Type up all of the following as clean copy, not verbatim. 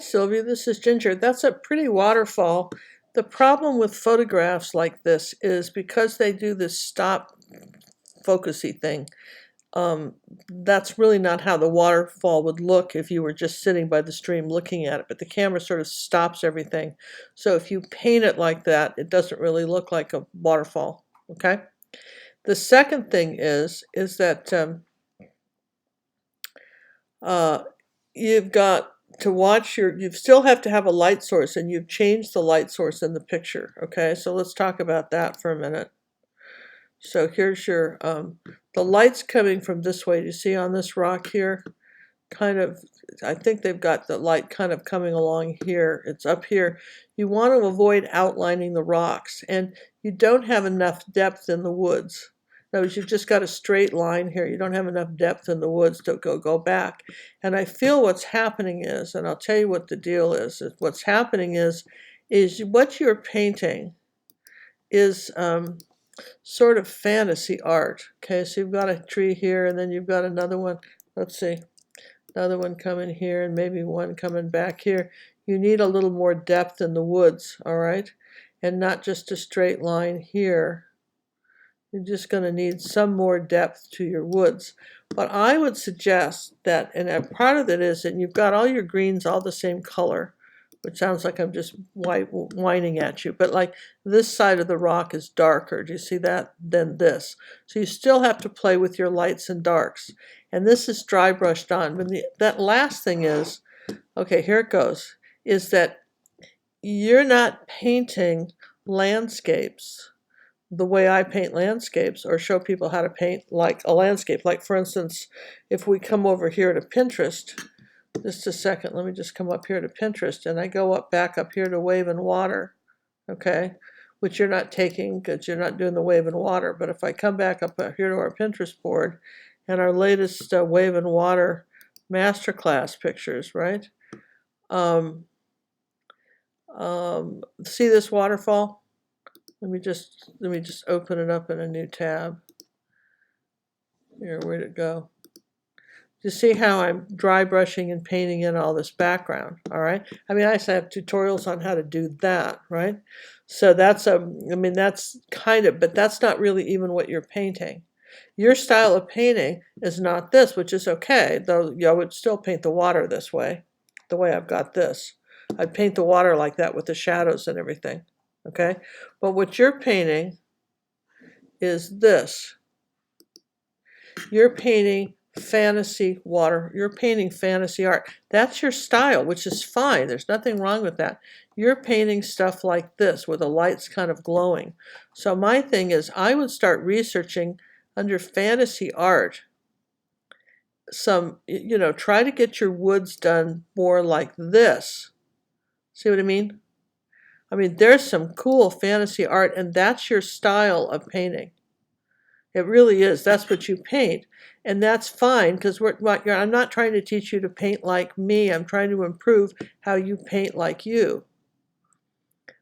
Sylvia, this is Ginger. That's a pretty waterfall. The problem with photographs like this is because they do this stop focusy thing, um, that's really not how the waterfall would look if you were just sitting by the stream looking at it, but the camera sort of stops everything. So if you paint it like that, it doesn't really look like a waterfall, okay? The second thing is that uh, you've got to watch you still have to have a light source, and you've changed the light source in the picture, okay? So let's talk about that for a minute. So here's your, the light's coming from this way. Do you see on this rock here? Kind of, I think they've got the light kind of coming along here. It's up here. You want to avoid outlining the rocks, and you don't have enough depth in the woods. In other words, you've just got a straight line here. You don't have enough depth in the woods to go back. And I feel what's happening is, and I'll tell you what the deal is what's happening is what you're painting is sort of fantasy art. Okay, so you've got a tree here, and then you've got another one. Let's see, another one coming here, and maybe one coming back here. You need a little more depth in the woods, all right? And not just a straight line here. You're just going to need some more depth to your woods. But I would suggest that, and a part of it is that you've got all your greens all the same color, which sounds like I'm just whining at you, but like this side of the rock is darker, do you see that, than this. So you still have to play with your lights and darks. And this is dry brushed on. But that last thing is, okay, here it goes, is that you're not painting landscapes the way I paint landscapes or show people how to paint like a landscape. Like, for instance, if we come over here to Pinterest, just a second, let me just come up here to Pinterest, and I go back up here to wave and water, okay, which you're not taking because you're not doing the wave and water. But if I come back up here to our Pinterest board and our latest wave and water masterclass pictures, right? See this waterfall? Let me just open it up in a new tab. Here, where'd it go? You see how I'm dry brushing and painting in all this background, all right? I mean, I have tutorials on how to do that, right? So that's that's kind of, but that's not really even what you're painting. Your style of painting is not this, which is okay, though I would still paint the water this way, the way I've got this. I'd paint the water like that with the shadows and everything, okay? But what you're painting is this. You're painting fantasy water. You're painting fantasy art. That's your style, which is fine. There's nothing wrong with that. You're painting stuff like this where the light's kind of glowing. So my thing is I would start researching under fantasy art some, try to get your woods done more like this. See what I mean? I mean, there's some cool fantasy art, and that's your style of painting. It really is. That's what you paint. And that's fine, because I'm not trying to teach you to paint like me. I'm trying to improve how you paint like you.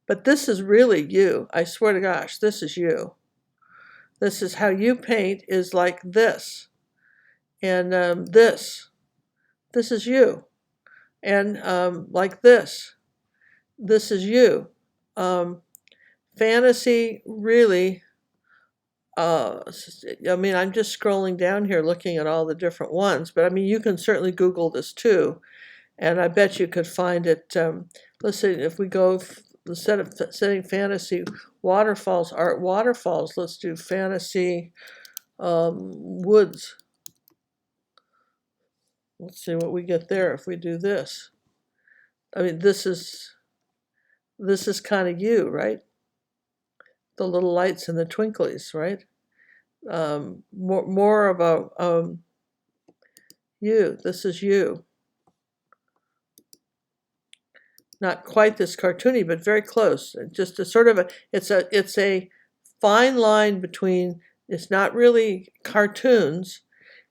But this is really you. I swear to gosh, this is you. This is how you paint, is like this. And this is you. And like this is you. Fantasy really, I mean, I'm just scrolling down here looking at all the different ones, but I mean, you can certainly Google this too, and I bet you could find it. Let's see, if we go, instead of setting fantasy waterfalls, art waterfalls, let's do fantasy woods. Let's see what we get there if we do this. I mean, this is kind of you, right? The little lights and the twinklies, right? More of a you. This is you. Not quite this cartoony, but very close. Just a sort of it's a fine line between. It's not really cartoons,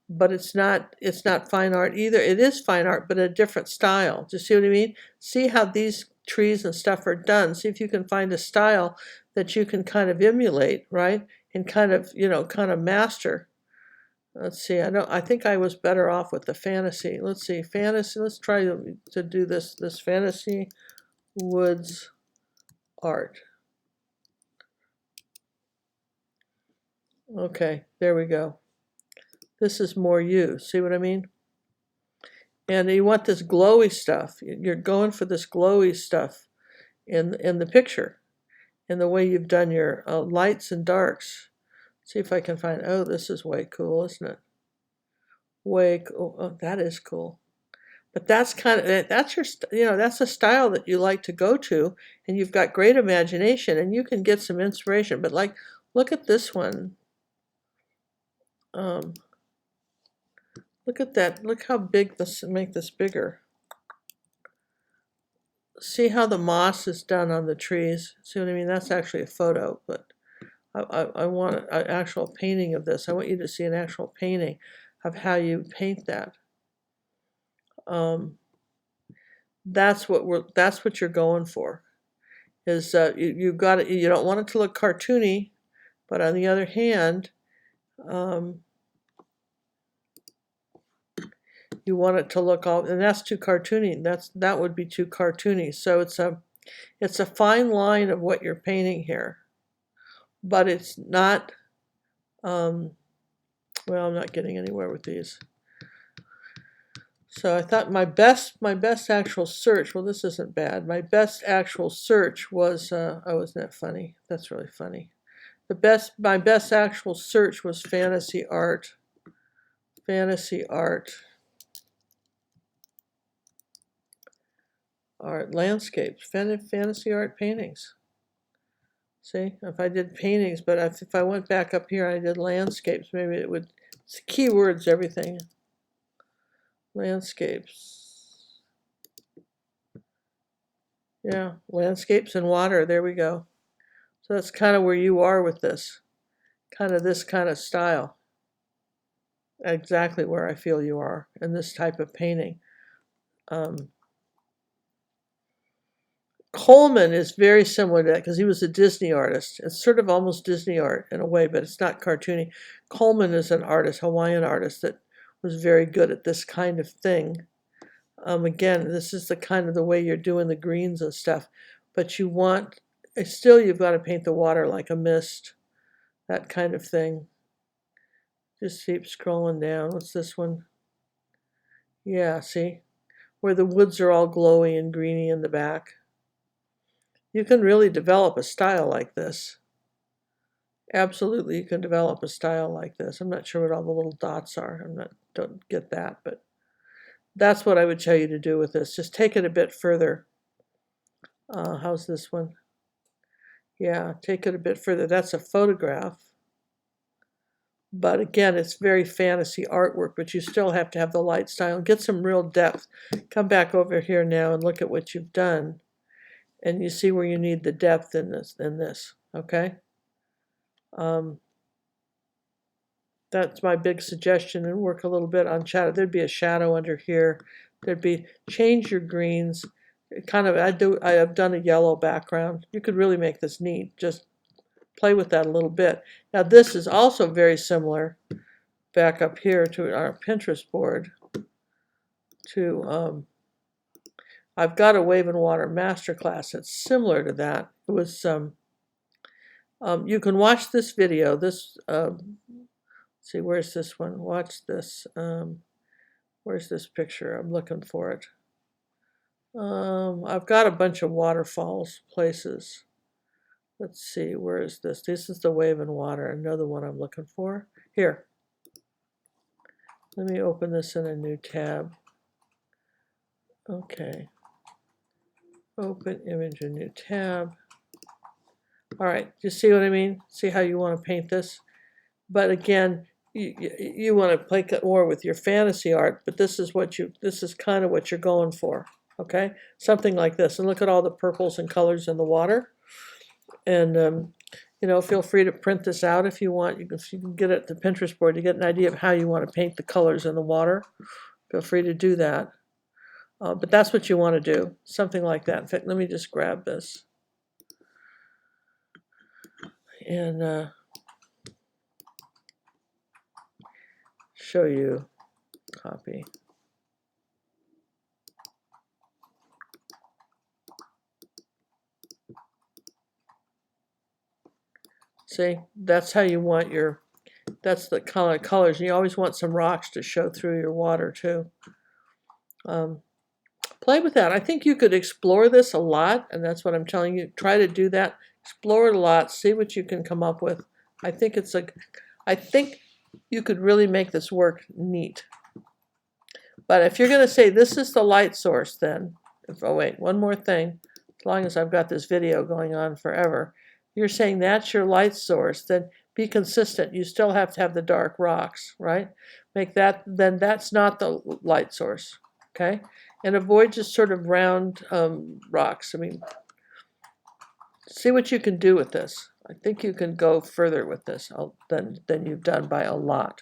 but it's not fine art either. It is fine art, but a different style. Do you see what I mean? See how these trees and stuff are done. See if you can find a style that you can kind of emulate, right? And kind of master. Let's see, I think I was better off with the fantasy. Let's see, fantasy, let's try to do this fantasy woods art. Okay, there we go. This is more you, see what I mean? And you want this glowy stuff. You're going for this glowy stuff in the picture, in the way you've done your lights and darks. See if I can find, oh, this is way cool, isn't it? Way cool. Oh, that is cool. But that's kind of, that's your, that's a style that you like to go to, and you've got great imagination, and you can get some inspiration. But like, look at this one. Look at that. Look how big this, make this bigger. See how the moss is done on the trees? See what I mean? That's actually a photo, but I want an actual painting of this. I want you to see an actual painting of how you paint that. That's what you're going for. Is you got it? You don't want it to look cartoony, but on the other hand, you want it to look all, and that's too cartoony. That would be too cartoony. So it's a fine line of what you're painting here, but it's not. Well, I'm not getting anywhere with these. So I thought my best actual search, well, this isn't bad. My best actual search was, oh, isn't that funny? That's really funny. My best actual search was fantasy art. Fantasy art. Art, landscapes, fantasy art paintings. See, if I did paintings, but if I went back up here and I did landscapes, maybe it would, it's keywords, everything. Landscapes. Yeah, landscapes and water, there we go. So that's kind of where you are with this. Kind of this kind of style. Exactly where I feel you are in this type of painting. Coleman is very similar to that because he was a Disney artist. It's sort of almost Disney art in a way, but it's not cartoony. Coleman is an artist, Hawaiian artist, that was very good at this kind of thing. Again, this is the kind of the way you're doing the greens and stuff, but you want, still you've got to paint the water like a mist, that kind of thing. Just keep scrolling down. What's this one? Yeah, see? Where the woods are all glowy and greeny in the back. You can really develop a style like this. Absolutely, you can develop a style like this. I'm not sure what all the little dots are. Don't get that, but that's what I would tell you to do with this. Just take it a bit further. How's this one? Yeah, take it a bit further. That's a photograph. But again, it's very fantasy artwork, but you still have to have the light style. Get some real depth. Come back over here now and look at what you've done. And you see where you need the depth in this, okay? That's my big suggestion, and work a little bit on shadow. There'd be a shadow under here. There'd be, change your greens. Kind of, I have done a yellow background. You could really make this neat. Just play with that a little bit. Now this is also very similar, back up here to our Pinterest board, to, I've got a Wave and Water Masterclass that's similar to that. It was, you can watch this video. This, see, where's this one? Watch this. Where's this picture? I'm looking for it. I've got a bunch of waterfalls places. Let's see, where is this? This is the Wave and Water, another one I'm looking for. Here. Let me open this in a new tab. Okay. Open image, a new tab. All right, you see what I mean? See how you want to paint this? But again, you want to play more with your fantasy art, but this is kind of what you're going for, okay? Something like this. And look at all the purples and colors in the water. And you know, feel free to print this out if you want. You can get it at the Pinterest board to get an idea of how you want to paint the colors in the water. Feel free to do that. But that's what you want to do, something like that. In fact, let me just grab this. And show you. Copy. See, that's how you want your, that's the colors. You always want some rocks to show through your water too. Play with that. I think you could explore this a lot, and that's what I'm telling you. Try to do that. Explore it a lot. See what you can come up with. I think you could really make this work neat. But if you're going to say this is the light source, then, oh wait, one more thing. As long as I've got this video going on forever, you're saying that's your light source, then be consistent. You still have to have the dark rocks, right? Make that, then that's not the light source, okay? And avoid just sort of round rocks. I mean, see what you can do with this. I think you can go further with this than you've done by a lot.